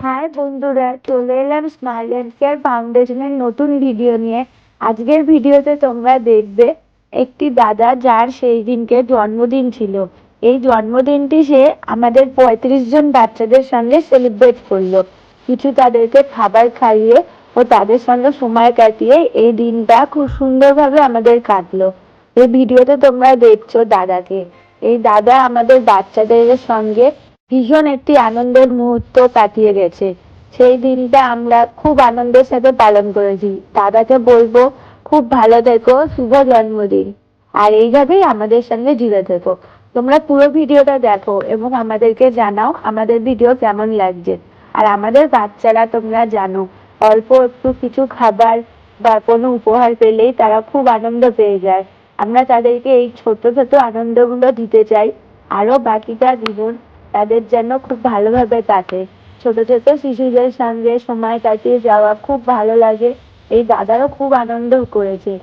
High বন্ধুরা, চলে এলাম স্মাইল অ্যান্ড কেয়ার ফাউন্ডেশনের নতুন ভিডিও নিয়ে। আজকের ভিডিওতে তোমরা দেখবে একটি দাদা যার সেই দিনকে জন্মদিন ছিল। এই জন্মদিনটি সে আমাদের 35 জন বাচ্চাদের সঙ্গে সেলিব্রেট করলো। কিছু তাদেরকে খাবার খাইয়ে ও তাদের সঙ্গে সময় কাটিয়ে এই দিনটা খুব সুন্দরভাবে আমাদের কাটলো। এই ভিডিওতে তোমরা দেখছো দাদাকে। এই দাদা আমাদের বাচ্চাদের সঙ্গে ভীষণ একটি আনন্দের মুহূর্ত কাটিয়ে গেছে। সেই দিনটা আমরা খুব আনন্দের সাথে পালন করেছি। দাদাকে বলবো খুব ভালো থেকো, শুভ জন্মদিন। আর এইভাবেই আমাদের সঙ্গে জুড়ে থেকো। তোমরা পুরো ভিডিওটা দেখো এবং আমাদেরকে জানাও আমাদের ভিডিও কেমন লাগছে। আর আমাদের বাচ্চারা তোমরা জানো অল্প একটু কিছু খাবার বা কোনো উপহার পেলেই তারা খুব আনন্দ পেয়ে যায়। আমরা তাদেরকে এই ছোট ছোট আনন্দগুলো দিতে চাই। আরো বাকিটা জীবন তাদের যেন খুব ভালোভাবে কাটে। ছোট ছোট শিশুদের সঙ্গে সময় কাটিয়ে যাওয়া খুব ভালো লাগে। এই দাদারও খুব আনন্দ করেছে।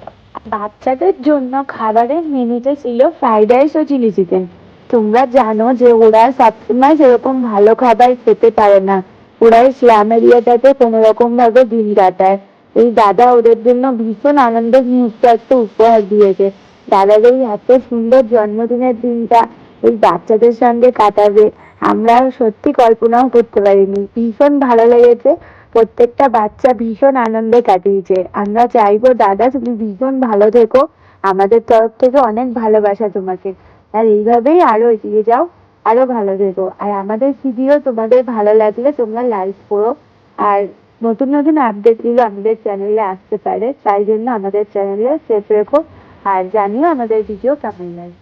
বাচ্চাদের জন্য খাবারের মেনুতে ছিল ফ্রাইড রাইস ও চিলি চিকেন। তোমরা জানো যে ওরা সবসময় সেরকম ভালো খাবার খেতে পারে না। ওরা স্লাম এরিয়াটাতে কোনো রকম ভাবে দিন কাটায়। এই দাদা ওদের জন্য ভীষণ আনন্দের মুহূর্ত একটা উপহার দিয়েছে। দাদার এই এত সুন্দর জন্মদিনের দিনটা এই বাচ্চাদের সঙ্গে কাটাবে আমরা সত্যি কল্পনাও করতে পারিনি। ভীষণ ভালো লেগেছে। প্রত্যেকটা বাচ্চা ভীষণ আনন্দে কাটিয়েছে। আমরা চাইবো দাদা তুমি ভীষণ ভালো থেকো। আমাদের তরফ থেকে অনেক ভালোবাসা তোমাকে। আর এইভাবেই আরো এগিয়ে যাও, আরো ভালো থেকো। আর আমাদের ভিডিও তোমাদের ভালো লাগলে তোমরা লাইক করো। আর নতুন নতুন আপডেট গুলো আমাদের চ্যানেলে আসতে পারে, তাই জন্য আমাদের চ্যানেলে সেভ রেখো। আর জানিও আমাদের ভিডিও কেমন লাগে।